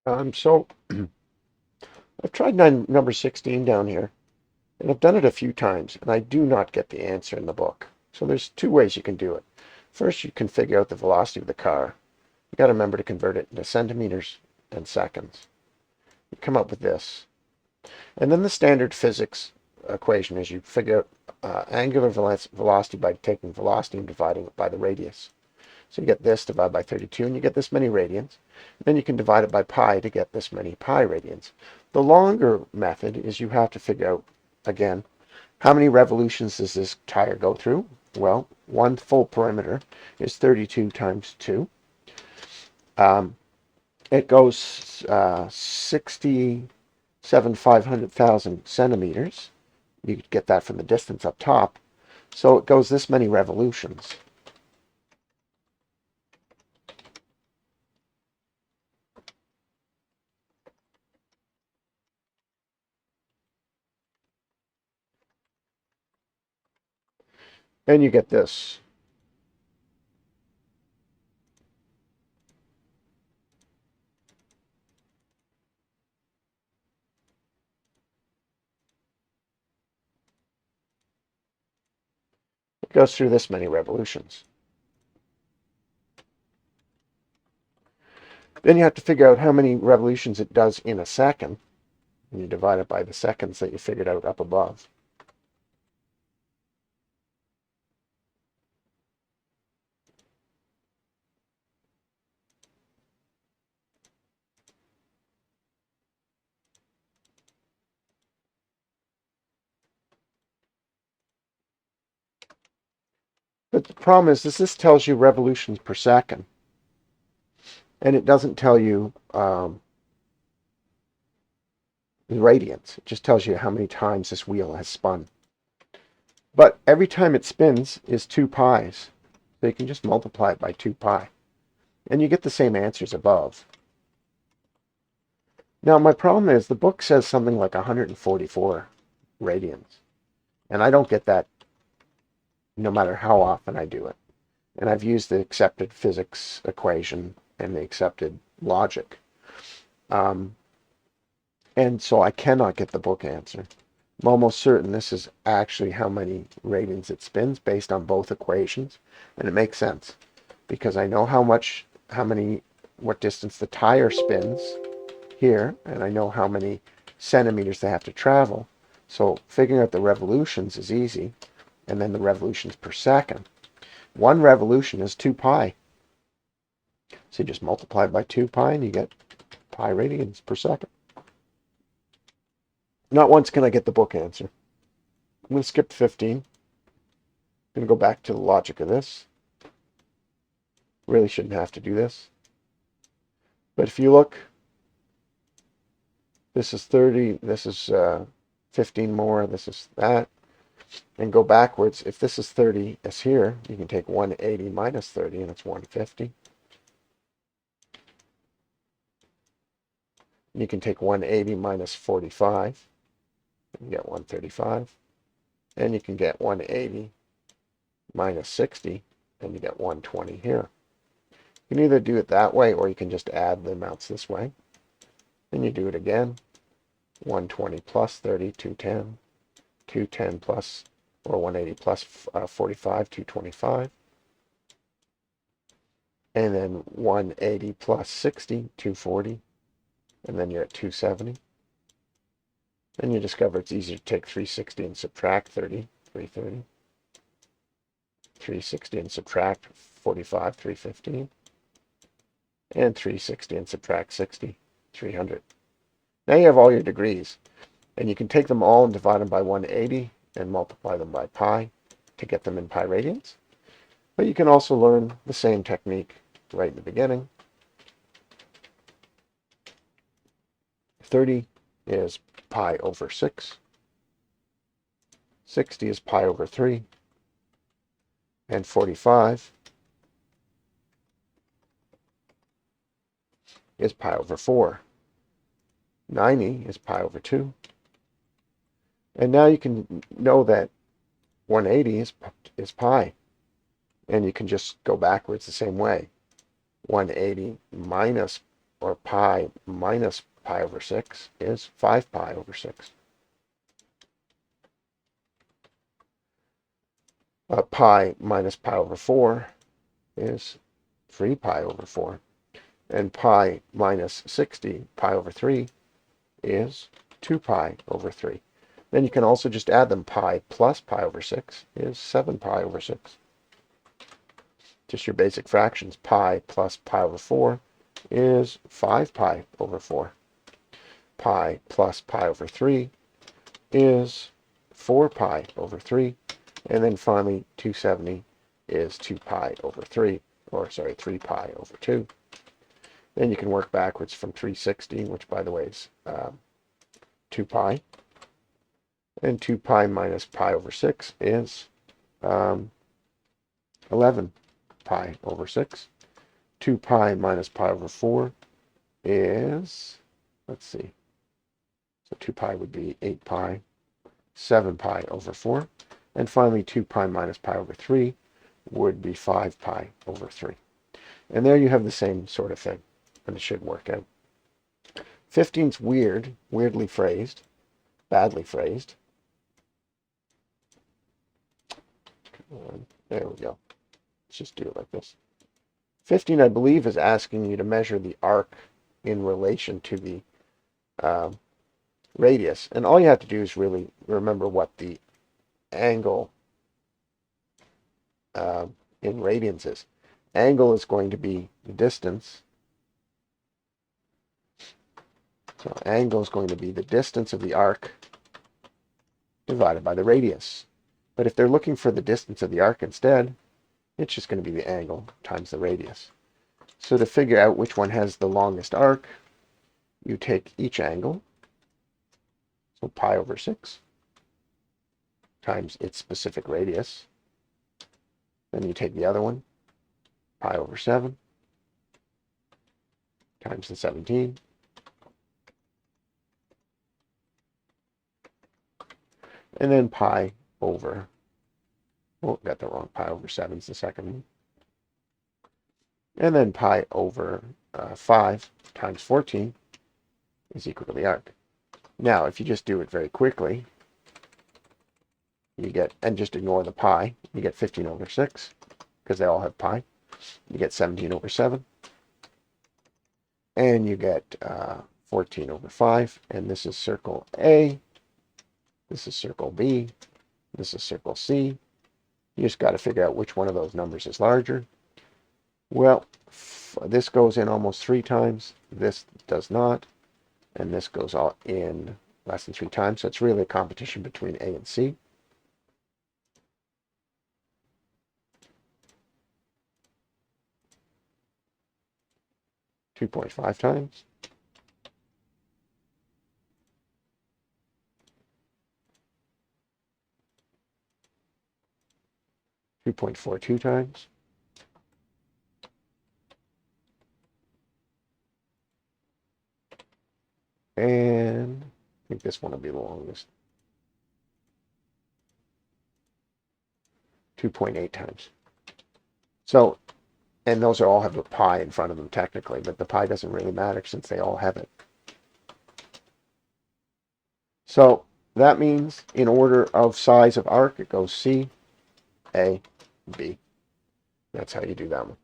So I've tried number 16 down here, and I've done it a few times, and I do not get the answer in the book. So there's two ways you can do it. First, you can figure out the velocity of the car. You got to remember to convert it into centimeters and seconds. You come up with this. And then the standard physics equation is you figure out angular velocity by taking velocity and dividing it by the radius. So you get this divided by 32, and you get this many radians. Then you can divide it by pi to get this many pi radians. The longer method is you have to figure out, again, how many revolutions does this tire go through? Well, one full perimeter is 32 times 2. Um, it goes 500,000 centimeters. You could get that from the distance up top. So it goes this many revolutions. And you get this. It goes through this many revolutions. Then you have to figure out how many revolutions it does in a second. And you divide it by the seconds that you figured out up above. But the problem is this tells you revolutions per second. And it doesn't tell you radians. It just tells you how many times this wheel has spun. But every time it spins is 2 pi's. So you can just multiply it by 2 pi. And you get the same answers above. Now my problem is the book says something like 144 radians. And I don't get that no matter how often I do it. And I've used the accepted physics equation and the accepted logic. And so I cannot get the book answer. I'm almost certain this is actually how many radians it spins based on both equations. And it makes sense because I know what distance the tire spins here, and I know how many centimeters they have to travel. So figuring out the revolutions is easy, and then the revolutions per second. One revolution is 2 pi. So you just multiply by 2 pi and you get pi radians per second. Not once can I get the book answer. I'm going to skip 15. I'm going to go back to the logic of this. Really shouldn't have to do this. But if you look, this is 30, this is 15 more, this is that. And go backwards. If this is 30 as here, you can take 180 minus 30 and it's 150. You can take 180 minus 45 and you get 135. And you can get 180 minus 60 and you get 120 here. You can either do it that way or you can just add the amounts this way. Then you do it again. 120 plus 30, 210. 210 plus, or 180 plus 45, 225. And then 180 plus 60, 240. And then you're at 270. Then you discover it's easier to take 360 and subtract 30, 330. 360 and subtract 45, 315. And 360 and subtract 60, 300. Now you have all your degrees. And you can take them all and divide them by 180 and multiply them by pi to get them in pi radians. But you can also learn the same technique right in the beginning. 30 is pi over 6. 60 is pi over 3. And 45 is pi over 4. 90 is pi over 2. And now you can know that 180 is pi. And you can just go backwards the same way. 180 minus or pi minus pi over 6 is 5 pi over 6. Pi minus pi over 4 is 3 pi over 4. And pi minus 60 pi over 3 is 2 pi over 3. Then you can also just add them. Pi plus pi over 6 is 7 pi over 6. Just your basic fractions. Pi plus pi over 4 is 5 pi over 4. Pi plus pi over 3 is 4 pi over 3. And then finally, 270 is 2 pi over 3, or sorry, 3 pi over 2. Then you can work backwards from 360, which by the way is 2 pi. And 2 pi minus pi over 6 is 11 pi over 6. 2 pi minus pi over 4 is, let's see, so 2 pi would be 8 pi, 7 pi over 4. And finally, 2 pi minus pi over 3 would be 5 pi over 3. And there you have the same sort of thing, and it should work out. 15's weird, weirdly phrased, badly phrased. There we go. Let's just do it like this. 15, I believe, is asking you to measure the arc in relation to the radius. And all you have to do is really remember what the angle in radians is. Angle is going to be the distance. So angle is going to be the distance of the arc divided by the radius. But if they're looking for the distance of the arc instead, it's just going to be the angle times the radius. So to figure out which one has the longest arc, you take each angle, so pi over 6, times its specific radius. Then you take the other one, pi over 7, times the 17. And then pi over, oh, got the wrong, pi over 7 is the second one. And then pi over 5 times 14 is equal to the arc. Now, if you just do it very quickly, you get, and just ignore the pi, you get 15 over 6, because they all have pi. You get 17 over 7. And you get 14 over 5. And this is circle A. This is circle B. This is circle C. You just got to figure out which one of those numbers is larger. Well, this goes in almost 3 times. This does not. And this goes all in less than 3 times. So it's really a competition between A and C. .5 times. .42 times. And I think this one will be the longest. 2.8 times. So, and those are all have a pi in front of them technically, but the pi doesn't really matter since they all have it. So that means in order of size of arc, it goes C, A, B. That's how you do that one.